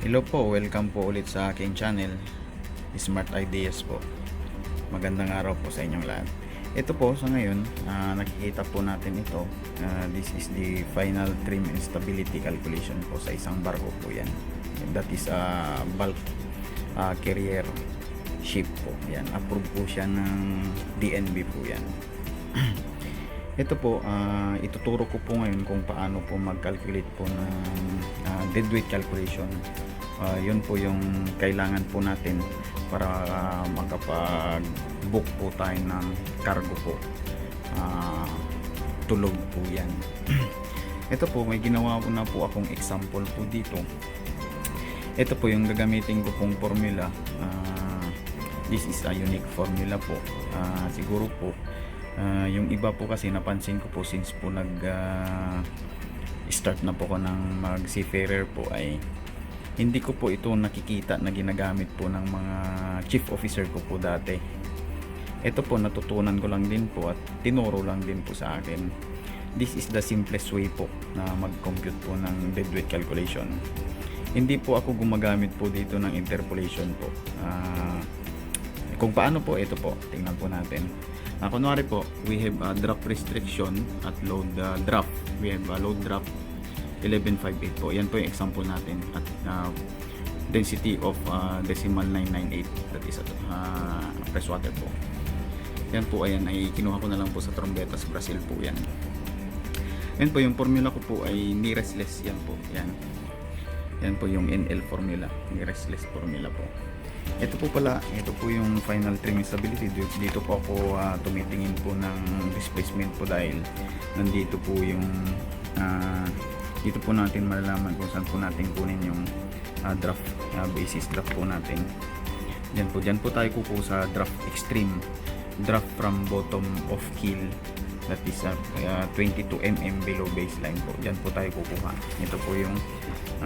Hello po, welcome po ulit sa aking channel, Smart Ideas po. Magandang araw po sa inyong lahat. Ito po sa ngayon, nakikita po natin ito. This is the final trim and stability calculation po sa isang barko po yan. That is a bulk carrier ship po. Yan, approve po siya ng DNB po yan. Ito po, ituturo ko po ngayon kung paano po mag-calculate po ng deadweight calculation. Yun po yung kailangan po natin para makapag-book po tayo ng cargo po. Tulog po yan. Ito po, may ginawa ko na po akong example po dito. Ito po yung gagamitin ko pong formula. This is a unique formula po. Siguro po yung iba po kasi napansin ko po since po start na po ko ng mag seafarer po ay hindi ko po ito nakikita na ginagamit po ng mga chief officer ko po dati. Ito po natutunan ko lang din po at tinuro lang din po sa akin. This is the simplest way po na mag-compute po ng deadweight calculation. Hindi po ako gumagamit po dito ng interpolation po. Kung paano po, ito po, tingnan po natin. Kunwari po, we have a draft restriction at load draft. We have a load draft 1158 po. Yan po yung example natin. At density of decimal 998. That is freshwater po. Yan po, ayan, ay kinuha ko na lang po sa Trombetas, Brazil po yan. Yan po, yung formula ko po ay nearest less. Yan po, yan. Yan po yung NL formula. Nearest less formula po. Ito po pala, ito po yung final trim stability. Dito po ako tumitingin po ng displacement po dahil nandito po yung dito po natin malalaman kung saan po natin kunin yung draft, basis draft po natin. Dyan po tayo kukuha sa draft extreme, draft from bottom of keel, that is 22 mm below baseline po. Dyan po tayo kukuha. Ito po yung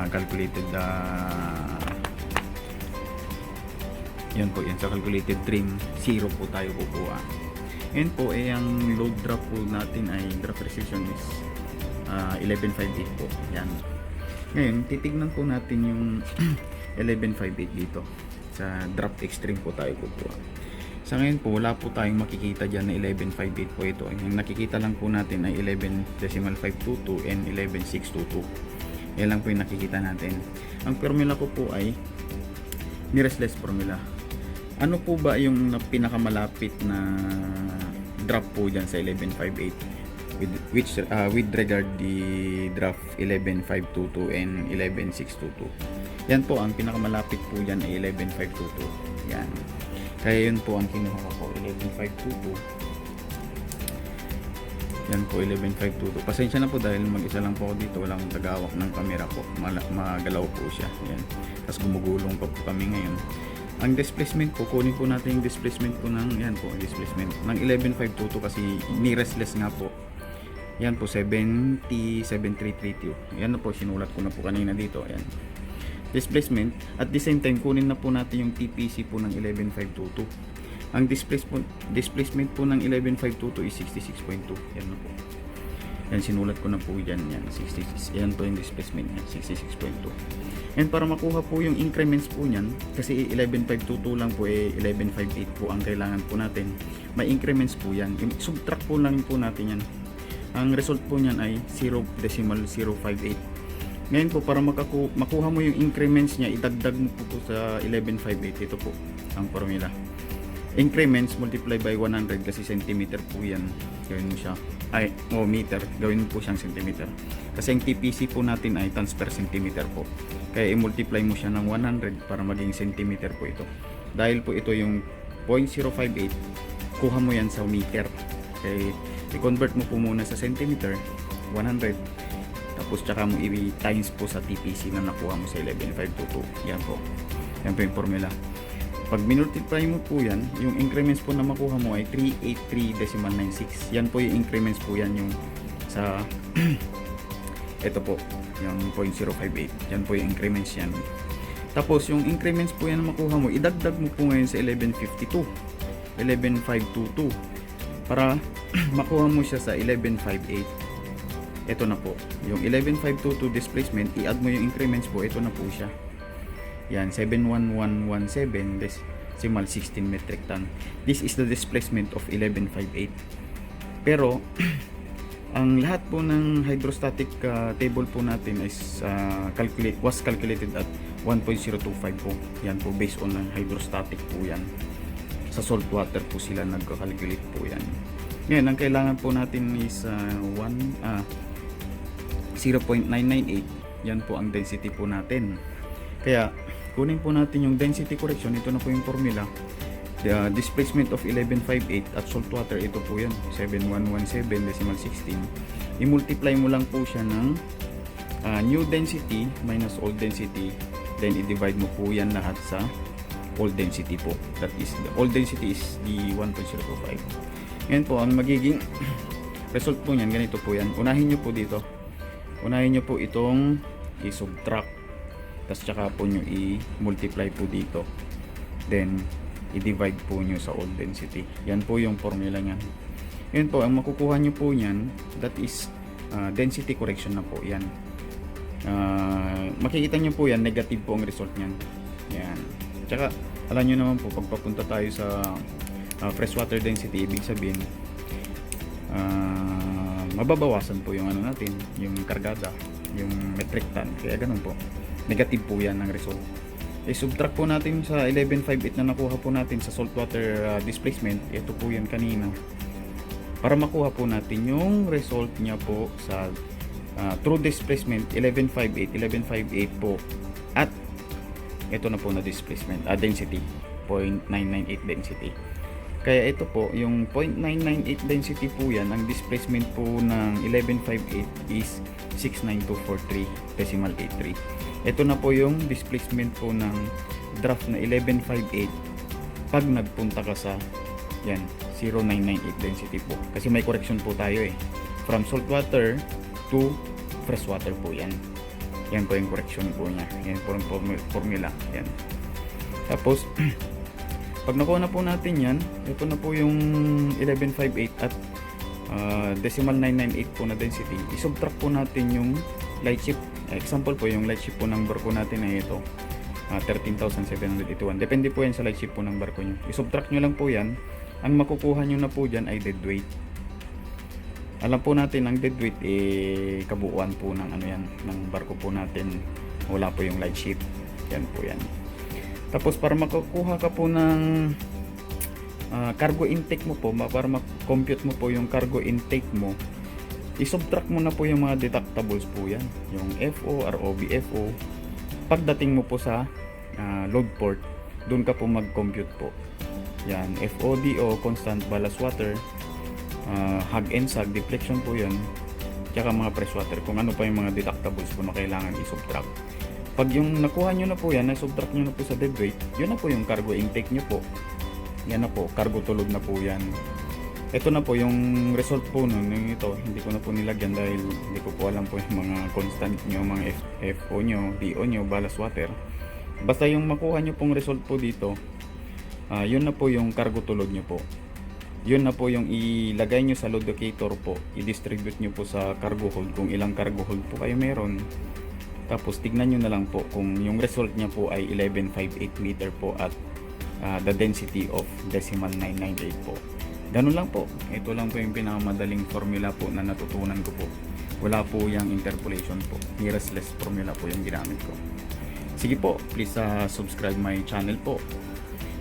calculated yan po, yan sa calculated trim 0 po tayo kukuha. Yan po, ang load draft po natin ay draft restriction is 1158 po. Yan. Ngayon, titignan po natin yung 1158 dito. Sa draft extreme po tayo kukuha. Sa ngayon po, wala po tayong makikita dyan na 1158 po ito. Yung nakikita lang po natin ay 11.522 and 11.622. Yan lang po yung nakikita natin. Ang formula ko po ay nearest less formula. Ano po ba yung pinakamalapit na draft po dyan sa 1158 with regard the draft 11522 and 11622? Yan po, ang pinakamalapit po dyan ay 11522. Yan, kaya yun po ang kinuha ko po, 11522. Yan po, 11522. Pasensya na po dahil mag-isa lang po ako dito, walang tagawak ng camera po, magalaw po siya. Yan, tapos gumugulong pa po kami ngayon. Ang displacement po, kunin po natin yung displacement po ng, yan po, displacement ng 11522 kasi nearest less nga po. Yan po, 70.7332. Yan na po, sinulat ko na po kanina dito. Yan, displacement. At the same time, kunin na po natin yung TPC po ng 11522. Ang displacement po ng 11522 is 66.2. Yan na po. Yan, sinulat ko na po dyan. Yan, 66. Yan po yung displacement niya, 66.2. And para makuha po yung increments po niyan, kasi 11.522 lang po, 11.58 po ang kailangan po natin. May increments po yan. Subtract po lang po natin yan. Ang result po niyan ay 0.058. Ngayon po, para makuha mo yung increments niya, idagdag mo po sa 11.58. Ito po ang formula. Increments multiply by 100 kasi centimeter po yan. Gawin mo siya, meter, gawin mo po siyang centimeter. Kasi ang TPC po natin ay tons per centimeter po. Kaya i-multiply mo siya ng 100 para maging centimeter po ito. Dahil po ito yung 0.058, kuha mo yan sa meter. Kaya i-convert mo po muna sa centimeter, 100. Tapos tsaka mo i-times po sa TPC na nakuha mo sa 11.522. Yan po. Yan po yung formula. Pag minultiply mo po yan, yung increments po na makuha mo ay 383.96. Yan po yung increments po yan yung sa ito po, yung 0.058. Yan po yung increments yan. Tapos yung increments po yan na makuha mo, idagdag mo po ngayon sa 11.52, 11.522 para makuha mo siya sa 11.58. Ito na po, yung 11.522 displacement, i-add mo yung increments po, ito na po siya. Yan, 71117 decimal 16 metric ton. This is the displacement of 1158. Pero ang lahat po ng hydrostatic table po natin is was calculated at 1.025 po. Yan po, based on ng hydrostatic po yan. Sa salt water po sila nagka-calculate po yan. Ngayon, ang kailangan po natin is 0.998. Yan po ang density po natin. Kaya, kunin po natin yung density correction. Ito na po yung formula. The displacement of 1158 at salt water, ito po yan, 7117 decimal 16. I-multiply mo lang po siya ng new density minus old density, then i-divide mo po yan lahat sa old density po. That is, the old density is the 1.025. Ngayon po, ang magiging result po niyan, ganito po yan. Unahin nyo po dito. Unahin nyo po itong i-subtract. Tapos tsaka po nyo i-multiply po dito. Then, i-divide po nyo sa old density. Yan po yung formula niyan. Ngayon po, ang makukuha nyo po niyan, that is density correction na po. Yan. Makikita nyo po yan, negative po ang result niyan. Yan. Tsaka, alam nyo naman po, pagpapunta tayo sa freshwater density, ibig sabihin, mababawasan po yung ano natin, yung kargada, yung metric ton. Kaya ganun po. Negative po yan ang result. I-subtract po natin sa 1158 na nakuha po natin sa saltwater displacement. Ito po yan kanina. Para makuha po natin yung result niya po sa true displacement 1158 po. At ito na po na displacement, density, 0.998 density. Kaya ito po, yung 0.998 density po yan, ang displacement po ng 1158 is 69243 decimal 83. Ito na po yung displacement po ng draft na 1158 pag nagpunta ka sa yan, 0998 density po. Kasi may correction po tayo from saltwater to freshwater po yan. Yan po yung correction po niya. Yan po yung formula. Yan. Tapos, pag nakuha na po natin yan, ito na po yung 1158 at decimal 998 po na density. I-subtract po natin yung light ship. Example po, yung light ship po ng barko natin ay ito. 13,781. Depende po yan sa light ship po ng barko nyo. I-subtract nyo lang po yan. Ang makukuha nyo na po dyan ay dead weight. Alam po natin ang dead weight kabuuan po ng ano yan, ng barko po natin. Wala po yung light ship. Yan po yan. Tapos para makakuha ka po ng cargo intake mo po, para ma-compute mo po yung cargo intake mo, i-subtract mo na po yung mga deductibles po yan. Yung FO, ROB, FO. Pagdating mo po sa load port, doon ka po mag-compute po. Yan, FODO, constant ballast water, hug and sag, deflection po yan, tsaka mga freshwater, kung ano pa yung mga deductibles po na kailangan i-subtract. Pag yung nakuha nyo na po yan, na-subtract nyo na po sa dead weight, yun na po yung cargo intake nyo po. Yan na po, cargo tulog na po yan. Ito na po yung result po nun. Ito, hindi ko na po nilagyan dahil hindi ko po alam po yung mga constant nyo, mga FO nyo, DO nyo, ballast water. Basta yung makuha nyo pong result po dito, yun na po yung cargo tulog nyo po. Yun na po yung ilagay nyo sa load locator po. I-distribute nyo po sa cargo hold kung ilang cargo hold po kayo meron. Tapos tignan nyo na lang po kung yung result niya po ay 1158 meter po at the density of decimal 998 po. Ganun lang po. Ito lang po yung pinakamadaling formula po na natutunan ko po. Wala po yung interpolation po. Nearest less formula po yung ginamit ko. Sige po, please subscribe my channel po.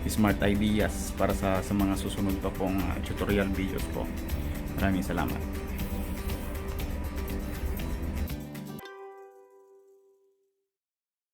Smart Ideas para sa mga susunod pa pong tutorial videos po. Maraming salamat.